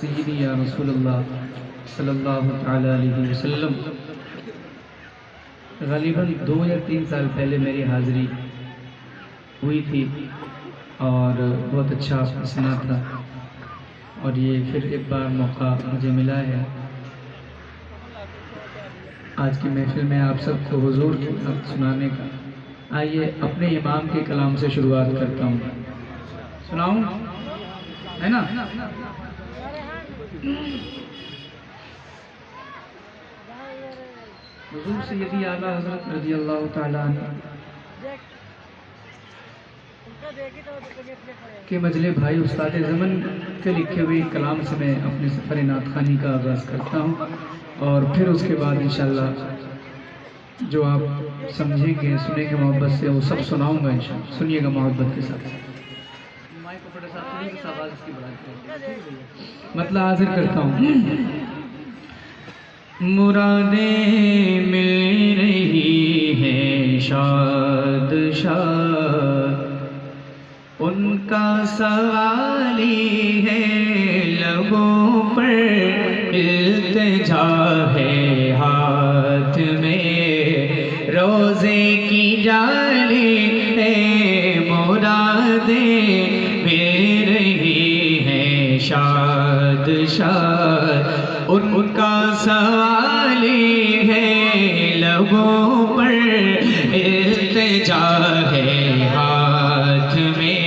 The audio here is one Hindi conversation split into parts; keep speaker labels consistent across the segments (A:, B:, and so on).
A: सय्यदी या रसूलल्लाह सल्लल्लाहु तआला अलैहि वसल्लम। ग़ालिबन 2 या 3 साल पहले मेरी हाज़िरी हुई थी और बहुत अच्छा आपने सुना था, और ये फिर एक बार मौका मुझे मिला है आज की महफिल में आप सबको हुजूर की बात सुनाने का। आइए अपने इमाम के कलाम से शुरुआत करता हूँ। सुनाऊँ, है ना? हुजूर सय्यदी आला हज़रत रज़ियल्लाहु ताला अन्हु के मजले भाई उस्ताद ज़मन के लिखे हुए कलाम से मैं अपने सफ़र नातखानी का आगाज़ करता हूँ, और फिर उसके बाद इंशाअल्लाह जो आप समझेंगे सुनेंगे मोहब्बत से वो सब सुनाऊँगा इंशाअल्लाह। सुनिएगा मोहब्बत के साथ। मतलब हाजिर करता हूँ। मुरादें मिल रही हैं शाद शाद, उनका सवाली है लबों पर इल्तिजा है हाथ में रोज़े की जाली है। मुरादें मिल रही हैं शाद शाद, उनका सवाली है लबों पर इल्तिजा है हाथ में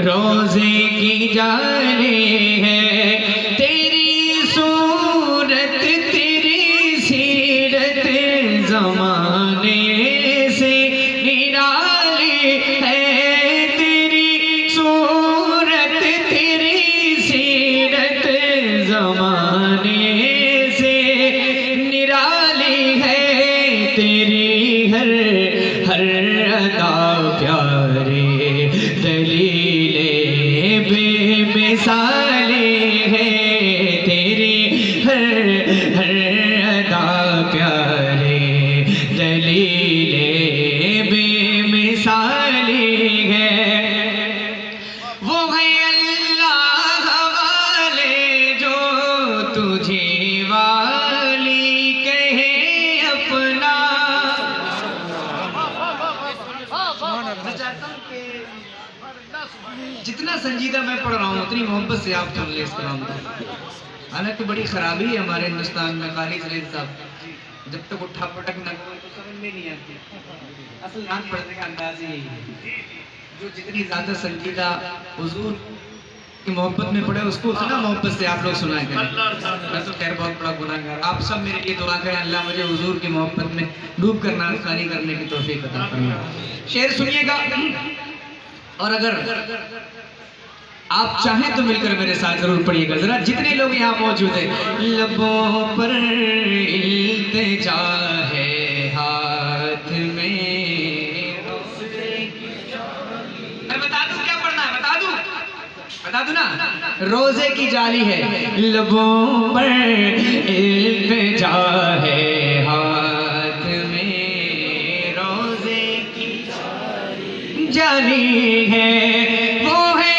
A: रोज़े की जाली है। तेरी सूरत तेरी सीरत ज़माने से निराली है। तेरी सूरत तेरी सीरत ज़माने से निराली है। तेरी हर अदा प्यारे दलीले बेमिसाले है। तेरी हर अदा प्यारे दलीले बेमिसाले है। वो है अल्लाह वाले जो तुझे वाली कहे अपना। जितना संजीदा मैं पढ़ रहा हूँ उतनी मोहब्बत से आप सुन ले इस कलाम को। हालांकि बड़ी खराबी है हमारे हिंदुस्तान में कारी जलील साहब, जब तक उठा पटक न करो तो समझ में नहीं आती। असल गान पढ़ने का अंदाज ही यही है। जो जितनी ज्यादा संजीदा हुजूर की मोहब्बत में पड़े उसको उतना मोहब्बत से आप लोग सुनाया करें। मैं तो खैर बहुत बड़ा गुनाहगार, आप सब मेरे लिए दुआ करें अल्लाह मुझे हुजूर की मोहब्बत में डूब कर नाज़खानी करने की तौफीक अता फरमाए। शेर सुनिएगा, और अगर आप चाहें तो मिलकर मेरे साथ जरूर पढ़िएगा। जरा जितने लोग यहाँ मौजूद हैं, लबों पर इल्तिजा है हाथ में। मैं बता दूं क्या पढ़ना है? बता दूं ना? रोजे की जाली है लबों पर इल्तिजा है हाथ में। रोजे की जाली है। वो है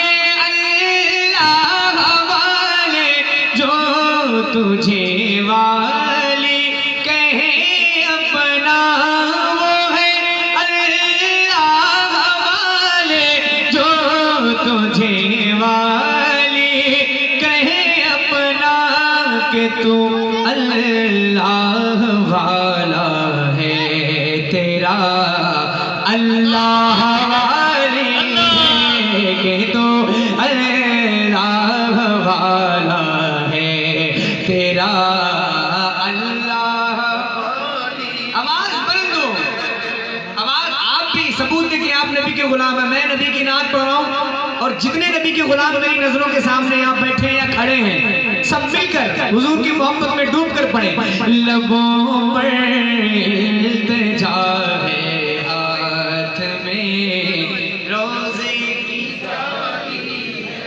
A: तुझे वाली कहे अपना। वो है अल्लाह वाले जो तुझे वाली कहे अपना, कि तू अल्लाह वाला है तेरा अल्लाह वाली है। कि तू अल्लाह वाला तेरा अल्लाह। आवाज बुलंद हो, आवाज आप भी सबूत दे कि आप नबी के गुलाम हैं। मैं नबी की नात पढ़ रहा हूँ, और जितने नबी के गुलाम मेरी नजरों के सामने यहाँ बैठे हैं या खड़े हैं, सब मिलकर हुजूर की मोहब्बत में डूब कर पड़े। लबों पर इल्तिजा है हाथ में रोज़े की जाली है।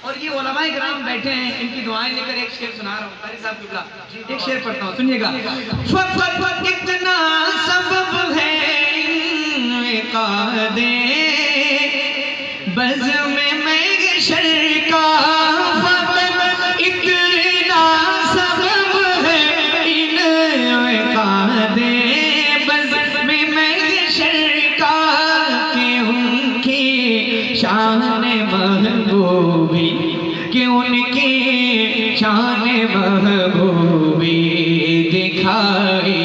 A: और ये उलमाए किराम बैठे हैं, इनकी दुआएं लेकर एक शेर सुना रहा हूँ। कारी साहब किबला एक शेर पढ़ता हूँ, सुनिएगा। कितना सबब है कादे बज़्म महशर का फक़त इतना सबब है इन इक़ादे बज़्म महशर का कि उनकी शान महबूबी कि उनकी शान महबूबी दिखाई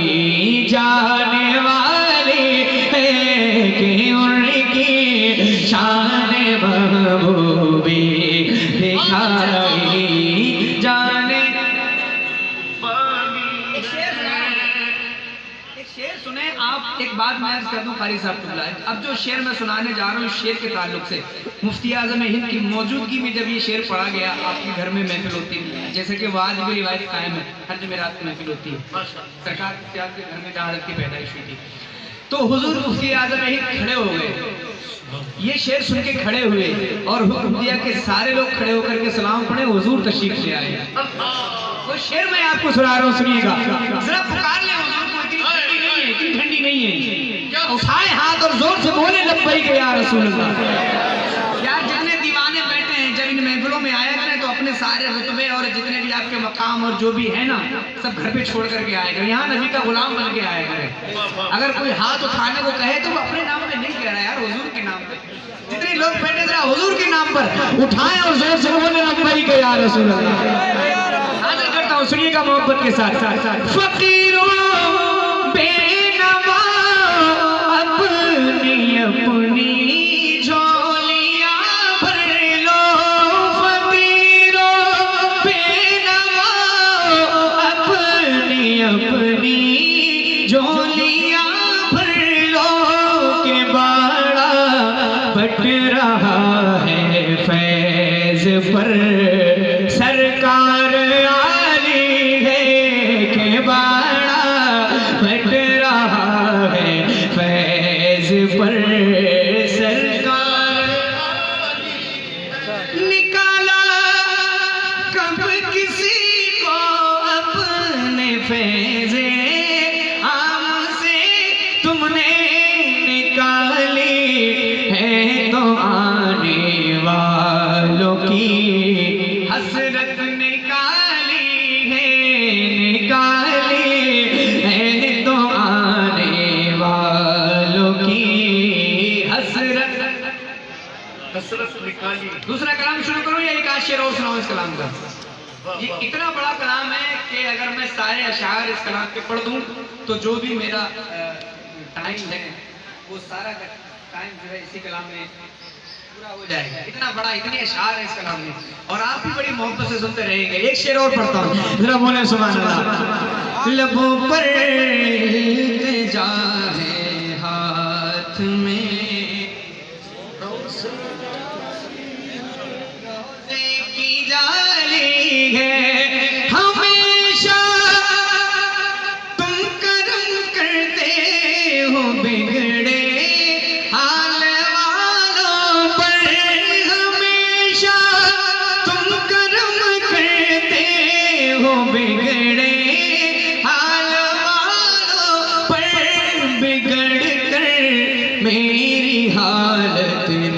A: जाने वाली है कि उनकी शान महबूबी दिखाई जाने वाली। एक शेर सुने आप। एक बात मैं अर्ज कर दूं कारी साहब को बुलाए। अब जो शेर मैं सुनाने जा रहा हूँ इस शेर के ताल्लुक से मुफ्ती आज़म हिंद की मौजूदगी में जब ये शेर पढ़ा गया, आपके घर में महफिल होती है, जैसे कि वो आज भी रिवायत कायम है, हर जमेरात की महफिल होती है। सरकार के घर में जहां की पैदाइश हुई थी तो हुजूर मुफ्ती आज़म हिंद खड़े हो गए, ये शेर सुन के खड़े हुए और हुक्म दिया कि सारे लोग खड़े होकर के सलाम पढ़े, हुजूर तशरीफ ले आए। वो शेर मैं आपको सुना रहा हूँ, सुनिएगा जरा। पुकार ले हुजूर को, इतनी ठंडी नहीं है। उठाए हाथ और जोर से बोले लब्बैक या रसूल अल्लाह। यार जितने दीवाने बैठे हैं जब इन महफिलों में आया करें तो अपने सारे रुतबे और जितने भी आपके मकाम और जो भी है ना सब घर पे छोड़ करके आया करें। यहाँ नबी का गुलाम बन के आया करें। अगर कोई हाथ उठाने को कहे तो वो अपने नाम पे नहीं कह रहा यार, हुजूर के नाम पे। जितने लोग बैठे जरा हुजूर के नाम पर उठाए और जोर से बोले लब्बैक या रसूल अल्लाह। हाजिर करता हूँ, सुनिएगा मोहब्बत के साथ। फकीरों बेनवा अपनी अपनी झोलियां भर लो, फकीरों बेनवा अपनी अपनी झोलियां भर लो के बाड़ा बट रहा है फैज पर सरकार आली है के बाड़ा बट रहा है फैज पर सरकार। निकाला कब किसी को अपने फैज़े आम से तुमने निकाली है तो आने वालों की हसरत निकाली है तो आने वालों की हसरत निकाली। दूसरा कलाम शुरू करूं या एक शेर और सुनाऊं इस कलाम का? ये इतना बड़ा कलाम है कि अगर मैं सारे अशार इस कलाम पे पढ़ दूं तो जो भी मेरा टाइम है वो सारा टाइम जो है इसी कलाम में पूरा हो जाएगा। इतना बड़ा, इतने अशार है इस कलाम में और आप भी बड़ी मोहब्बत से सुनते रहेंगे। एक शेर और पढ़ता हूँ, जरा बोले सुभान अल्लाह। लबों पर इल्तिजा है हाथ में की जाली है, हमेशा तुम करम करते हो बिगड़े हाल वालों पर, हमेशा तुम करम करते हो बिगड़े हाल वालों पर, बिगड़ कर मेरी हालत ने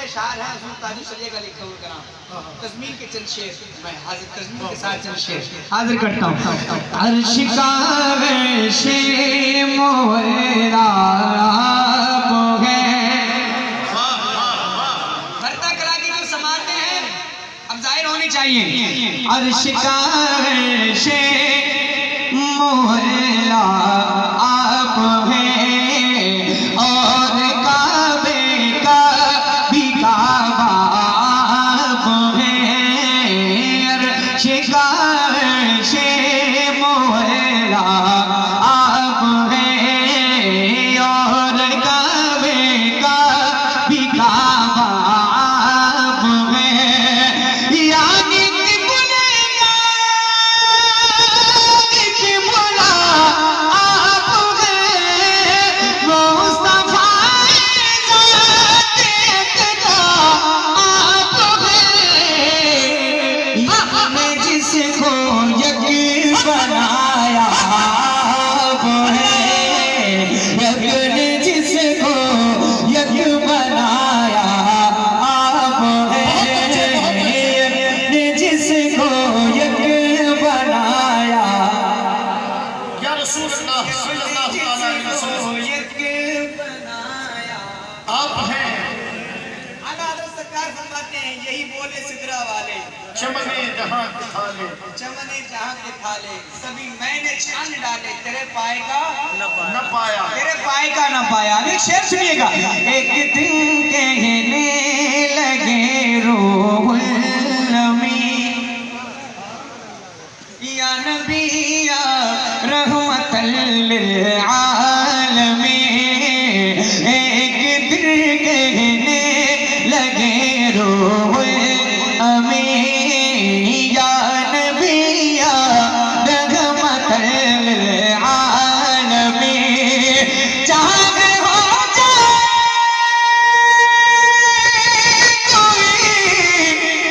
A: अशार है हुजूर ताजू सलिएगा लिखा हुआ कलाम तज़मीन के चंद शेर मैं हाजिर तज़मीन के साथ चंद शेर हाजिर करता हूं। अर्श का शे मोरा आप है भरता कला की जो समाते हैं अब जाहिर होनी चाहिए। अर्श का शे मोरा आप है और काबे का भी काबा आप है। अर्श का शे मोला आप है और काबे का भी काबा आप है। यानी कि बुलेगा कि बुला आप है मुस्तफा जिसको यकीन बनाया आप है। यकीन जिसको यकीन बनाया आप है। यकीन जिसको यकीन बनाया
B: या रसूल अल्लाह सल्लल्लाहु अलैहि वसल्लम
A: यकीन बनाया
B: आप हैं।
A: आला हज़रत सरकार फरमाते हैं यही बोले सिदरा वाले
B: चमने जहां के थाले
A: चमने जहां के थाले सभी मैंने छान डाले तेरे पाए का
B: न पाया।
A: तेरे पाए का न पाया। अब एक शेर सुनिएगा। एक दिन कहने लगे रूहुल अमीन या नबी या रहमतल लिल आलमीन। एक दिन कहने लगे रूहुल अमीन या नबी या रहमतल लिल आलमीन। चाहे हो जाए कोई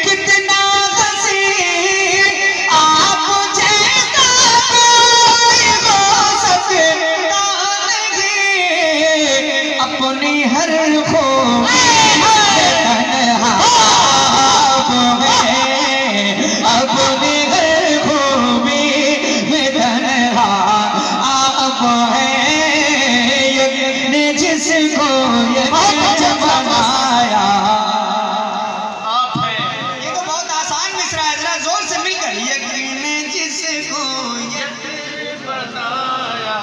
A: कितना हसीन आप जैसा कोई हो सकता नहीं। अपनी हर खूबी तन्हा आप है। अपनी हर खूबी में तन्हा आप है। यकीन जिसको यकीन बनाया
B: आप हैं।
A: ये तो बहुत आसान मिसरा है जरा जोर से मिलकर। यकीन जिसको यकीन
B: बनाया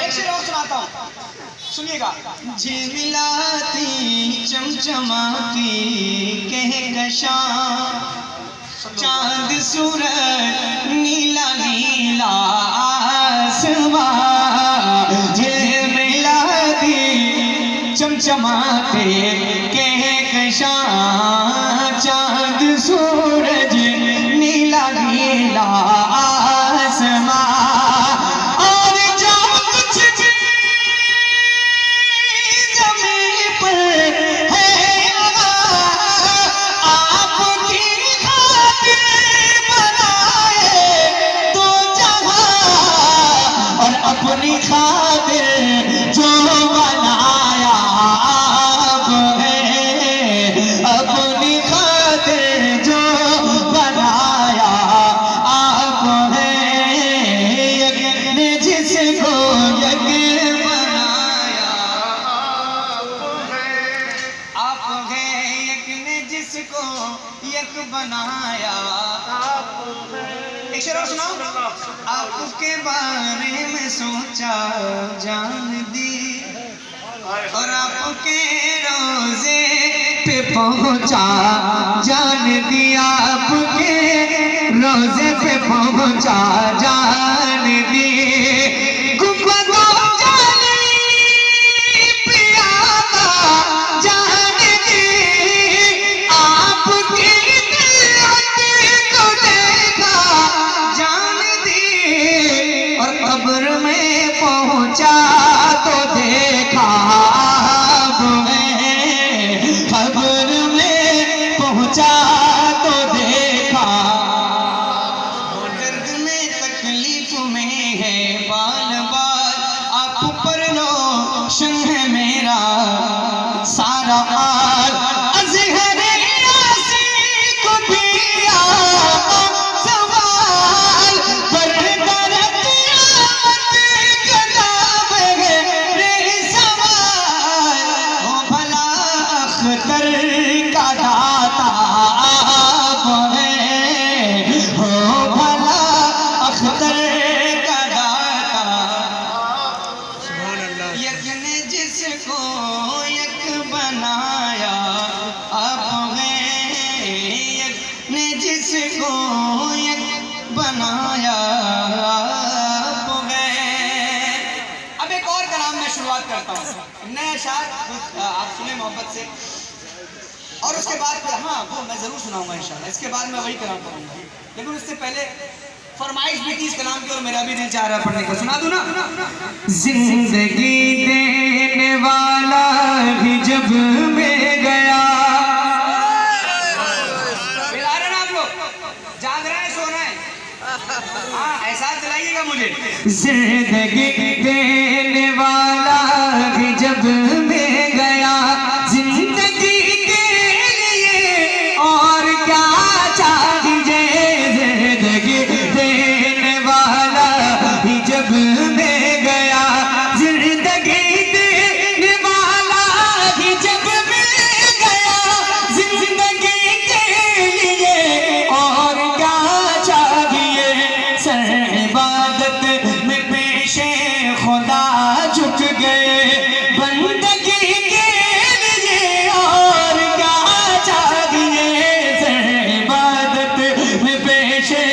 A: एक शेर और सुनाता हूँ सुनिएगा। झिलमिलाती चमचमाती कहकशां चांद सूरज नीला नीला आसमां। झिलमिलाती चमचमाते कहकशां चांद सूरज नीला नीला आसमां। और जो कुछ भी ज़मीन पर है आपकी खातिर बनाए तो जहां। और अपनी खातिर जो बनाया आप है। अपनी खातिर जो बनाया आप है। यकीन जिसको यकीन बनाया आप है। यकीन जिसको यक बनाया एक शेर और सुनाओ। आपके बारे में सोचा जान दी और आपके रोजे पे पहुंचा जान दिया। आपके रोजे पे पहुंचा जान दी। गुंबदों जानी पियादा जान दी। आपकी दिलहट को देखा जान दी। और कब्र में पहुंचा तो देखा आप है। कब्र में पहुंचा तो देखा। दर्द में तकलीफ
C: नायाब है। अब एक और कलाम में शुरुआत करता हूँ, नया शायर आप सुने मोहब्बत से, और उसके बाद फिर हाँ वो मैं ज़रूर सुनाऊंगा इंशाल्लाह। इसके बाद मैं वही कलाम करूँगा, लेकिन उससे पहले फरमाइश भी थी इस कलाम की और मेरा भी दिल चाह रहा है पढ़ने को। सुना दूँ ना? जिंदगी देने वाला ही जब में गया, जाग रहे हैं, सो रहे हैं? हाँ, एहसास दिलाइएगा मुझे। जिंदगी देने वाला भी जब में गया, जिंदगी के लिए और क्या चाहिए। जिंदगी देने वाला भी जब में गया, जिंदगी देने वाला भी जब में गया, जिंदगी के लिए और क्या चाहिए। सर इबादत में पेशे खुदा झुक गए, बंदगी के लिए और क्या चाहिए। सर इबादत में पेशे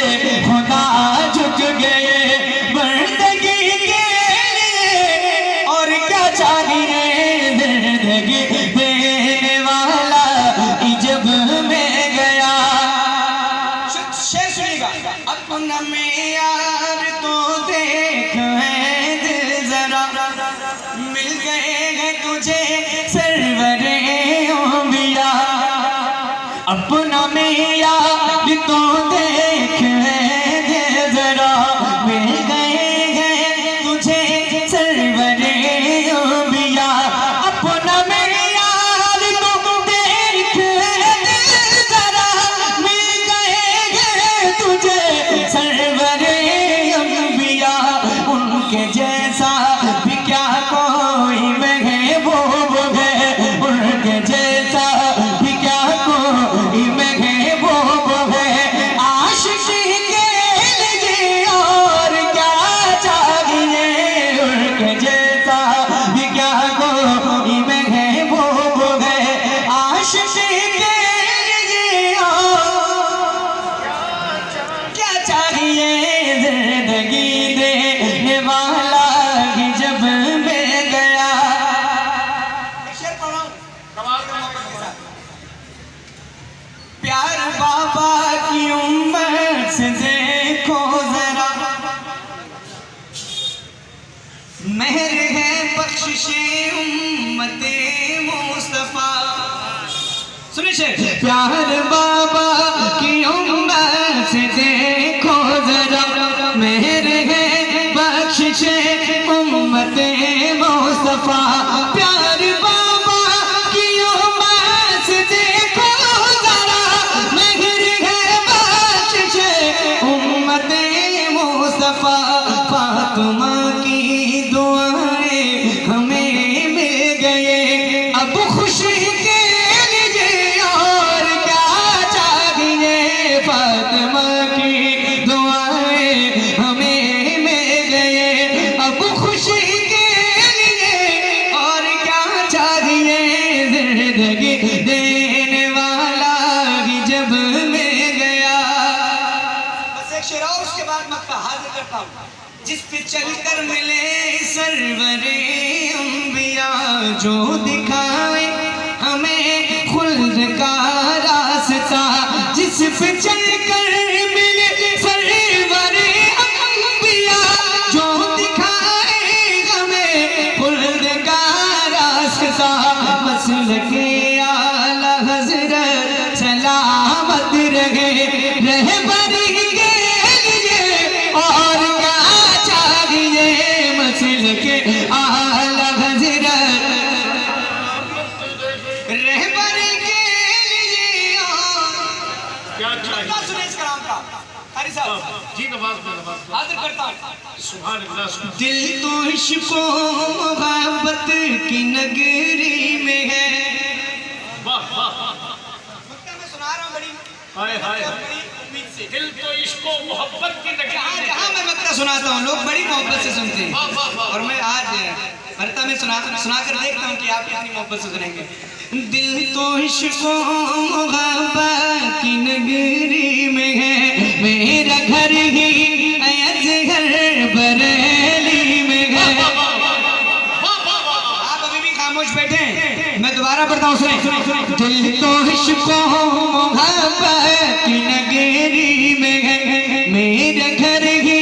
C: खुदा झुक गए, बंदगी के लिए और क्या चाहिए। जिंदगी देने वाला जब में गया। शेर सुनिएगा। अपना में यार तो देख है दिल जरा, मिल गए हैं तुझे सरवरे अंबिया। अपना में यार तो देख है दिल जरा, मिल गए हैं तुझे सरवरे अंबिया। अपना में यार तो देख है दिल जरा, मिल गए हैं तुझे सरवरे अंबिया। उनके जैसा भी क्या कोई महबूब है, उनके जैसा भी क्या कोई महबूब है। आशिकी के लिए और क्या चाहिए। उनके जैसा भी क्या कोई महबूब है। आशिकी के लिए और क्या चाहिए। जिंदगी देने वाला ही जब में गया। शेर पढ़ो। प्यार बाबा की उम्मत से देखो जरा, मेहर है बख्शिशे उम्मते मुस्तफा। सुनिए शेर। प्यार बाबा की उम्मत से देखो जरा, मेहर है बख्शिशे उम्मते मुस्तफा। प्यार बाबा की उम्मत से देखो जरा, मेहर है बख्शिशे उम्मते मुस्तफा। फातिमा की दुआएं हमें मिल गए, अब खुशी के लिए और क्या चाहिए। फातिमा की दुआएं हमें मिल गए, अब खुशी के लिए और क्या चाहिए। जिंदगी देने वाला ही जब में गया। बस एक शेर और उसके बाद मक्का हाजिर करता हूँ। जिस पे चलकर मिले सरवरे अंबिया, जो दिखाए हमें खुल्द का रास्ता। जिस पे चलकर मिले सरवरे अंबिया, जो दिखाए हमें खुल्द का रास्ता। मसलके आला हज़रत सलामत रहे, रहबरी के लिए और क्या चाहिए। मसलके आला हज़रत रहबरी के लिए और
B: क्या चाहिए।
C: सुने इस कलाम का कारी साहब
B: जी नवाज
C: हाजिर करता हूँ।
B: सुभान अल्लाह।
C: दिल तो इश्क़ व मोहब्बत की नगरी में है।
B: वाह वाह।
C: मैं सुना रहा हूँ बड़ी
B: हाय हाय हाय।
C: बड़ी उम्मीद से।
B: दिल तो इश्को मोहब्बत की
C: जहाँ
B: नगरी
C: जहाँ मैं मक्का सुनाता हूँ लोग बड़ी मोहब्बत से सुनते हैं,
B: वाह वाह वाह।
C: और मैं आज भरता में सुना कर देखता हूँ कि आप कितनी मोहब्बत से सुनेंगे। दिल तो इश्क़ व मोहब्बत की नगरी में है, मेरा
A: घर ही अजहर बरेली में है।
C: आप अभी भी खामोश बैठे हैं, मैं दोबारा पढ़ता हूँ, सुने सुने सुने।
A: दिल तो इश्को मोहब्बत की नगरी में है, मेरे घर ही